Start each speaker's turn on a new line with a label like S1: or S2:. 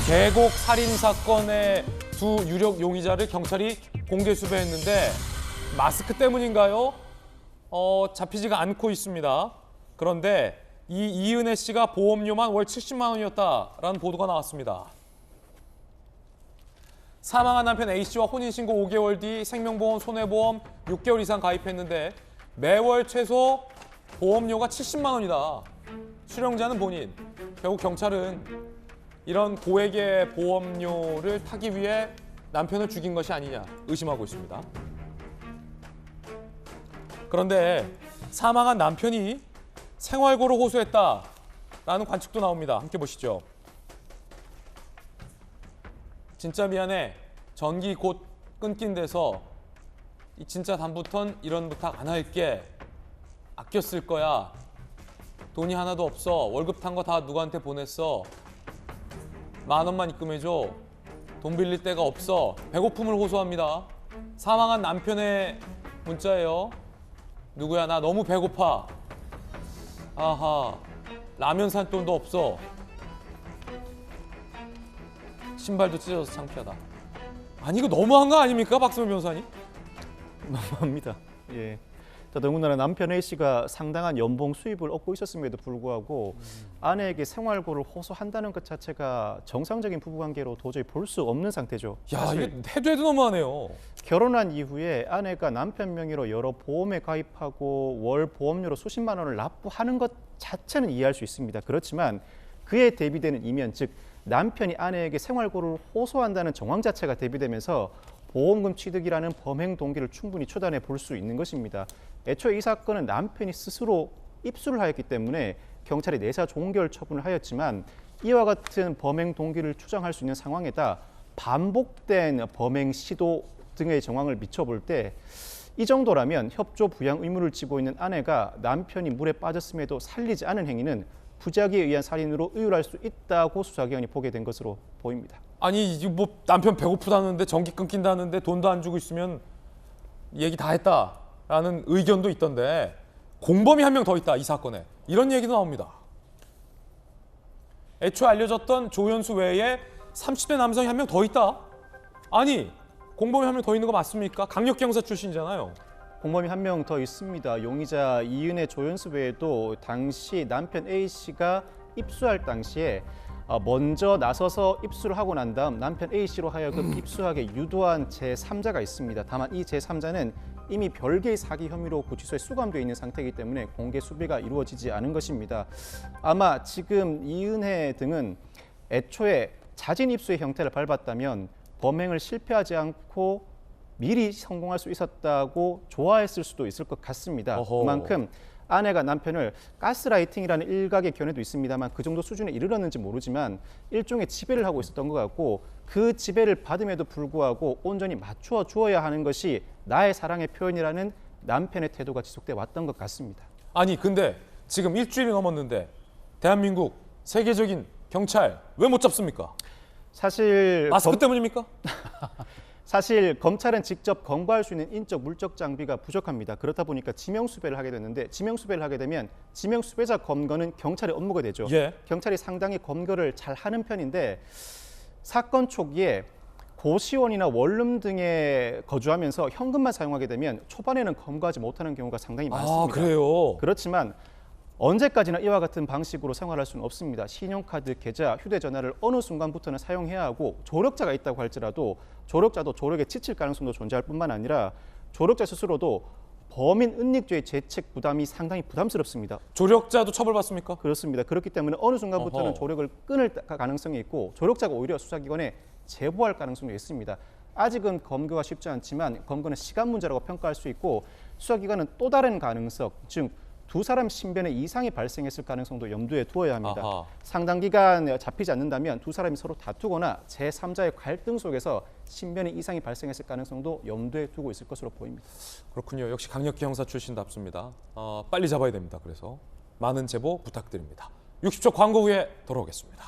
S1: 계곡 살인 사건의 두 유력 용의자를 경찰이 공개 수배했는데 마스크 때문인가요? 잡히지가 않고 있습니다. 그런데 이 이은혜 씨가 보험료만 월 70만 원이었다라는 보도가 나왔습니다. 사망한 남편 A 씨와 혼인신고 5개월 뒤 생명보험, 손해보험 6개월 이상 가입했는데 매월 최소 보험료가 70만 원이다. 수령자는 본인. 결국 경찰은 이런 고액의 보험료를 타기 위해 남편을 죽인 것이 아니냐 의심하고 있습니다. 그런데 사망한 남편이 생활고를 호소했다라는 관측도 나옵니다. 함께 보시죠. 진짜 미안해. 전기 곧 끊긴 데서 진짜 다음부턴 이런 부탁 안 할게. 아껴 쓸 거야. 돈이 하나도 없어. 월급 탄 거 다 누구한테 보냈어. 10,000원만 입금해줘. 돈 빌릴 데가 없어. 배고픔을 호소합니다. 사망한 남편의 문자예요. 누구야, 나 너무 배고파. 아하, 라면 살 돈도 없어. 신발도 찢어져서 창피하다. 아니 이거 너무한 거 아닙니까, 박수민 변호사님?
S2: 너무합니다. 예. 더군다나 남편 A 씨가 상당한 연봉 수입을 얻고 있었음에도 불구하고 아내에게 생활고를 호소한다는 것 자체가 정상적인 부부관계로 도저히 볼 수 없는 상태죠.
S1: 야, 이게 해도 해도 너무하네요.
S2: 결혼한 이후에 아내가 남편 명의로 여러 보험에 가입하고 월 보험료로 수십만 원을 납부하는 것 자체는 이해할 수 있습니다. 그렇지만 그에 대비되는 이면, 즉 남편이 아내에게 생활고를 호소한다는 정황 자체가 대비되면서 보험금 취득이라는 범행 동기를 충분히 추단해 볼 수 있는 것입니다. 애초에 이 사건은 남편이 스스로 입수를 하였기 때문에 경찰이 내사 종결 처분을 하였지만 이와 같은 범행 동기를 추정할 수 있는 상황에다 반복된 범행 시도 등의 정황을 미쳐볼 때 이 정도라면 협조 부양 의무를 지고 있는 아내가 남편이 물에 빠졌음에도 살리지 않은 행위는 부작위에 의한 살인으로 의율할 수 있다고 수사기관이 보게 된 것으로 보입니다.
S1: 아니 이거 뭐 남편 배고프다는데 전기 끊긴다는데 돈도 안 주고 있으면 얘기 다 했다라는 의견도 있던데 공범이 한 명 더 있다 이 사건에, 이런 얘기도 나옵니다. 애초에 알려졌던 조연수 외에 30대 남성이 한 명 더 있다? 아니 공범이 한 명 더 있는 거 맞습니까? 강력기 형사 출신이잖아요.
S2: 공범이 한 명 더 있습니다. 용의자 이은혜, 조연수 외에도 당시 남편 A 씨가 입수할 당시에 먼저 나서서 입수를 하고 난 다음 남편 A 씨로 하여금 입수하게 유도한 제3자가 있습니다. 다만 이 제3자는 이미 별개의 사기 혐의로 구치소에 수감되어 있는 상태이기 때문에 공개 수배가 이루어지지 않은 것입니다. 아마 지금 이은혜 등은 애초에 자진 입수의 형태를 밟았다면 범행을 실패하지 않고 미리 성공할 수 있었다고 좋아했을 수도 있을 것 같습니다.
S1: 어허.
S2: 그만큼 아내가 남편을 가스라이팅이라는 일각의 견해도 있습니다만 그 정도 수준에 이르렀는지 모르지만 일종의 지배를 하고 있었던 것 같고, 그 지배를 받음에도 불구하고 온전히 맞추어 주어야 하는 것이 나의 사랑의 표현이라는 남편의 태도가 지속돼 왔던 것 같습니다.
S1: 아니 근데 지금 일주일이 넘었는데 대한민국 세계적인 경찰 왜 못 잡습니까?
S2: 사실
S1: 마스크 때문입니까?
S2: 사실 검찰은 직접 검거할 수 있는 인적 물적 장비가 부족합니다. 그렇다 보니까 지명수배를 하게 됐는데, 지명수배를 하게 되면 지명수배자 검거는 경찰의 업무가 되죠.
S1: 예.
S2: 경찰이 상당히 검거를 잘 하는 편인데 사건 초기에 고시원이나 원룸 등에 거주하면서 현금만 사용하게 되면 초반에는 검거하지 못하는 경우가 상당히 많습니다.
S1: 아 그래요?
S2: 그렇지만 언제까지나 이와 같은 방식으로 생활할 수는 없습니다. 신용카드, 계좌, 휴대전화를 어느 순간부터는 사용해야 하고, 조력자가 있다고 할지라도 조력자도 조력에 지칠 가능성도 존재할 뿐만 아니라 조력자 스스로도 범인 은닉죄의 죄책 부담이 상당히 부담스럽습니다.
S1: 조력자도 처벌받습니까?
S2: 그렇습니다. 그렇기 때문에 어느 순간부터는
S1: 어허.
S2: 조력을 끊을 가능성이 있고 조력자가 오히려 수사기관에 제보할 가능성도 있습니다. 아직은 검거가 쉽지 않지만 검거는 시간 문제라고 평가할 수 있고, 수사기관은 또 다른 가능성, 즉 두 사람 신변에 이상이 발생했을 가능성도 염두에 두어야 합니다.
S1: 아하.
S2: 상당 기간 잡히지 않는다면 두 사람이 서로 다투거나 제3자의 갈등 속에서 신변에 이상이 발생했을 가능성도 염두에 두고 있을 것으로 보입니다.
S1: 그렇군요. 역시 강력기 형사 출신답습니다. 빨리 잡아야 됩니다. 그래서 많은 제보 부탁드립니다. 60초 광고 후에 돌아오겠습니다.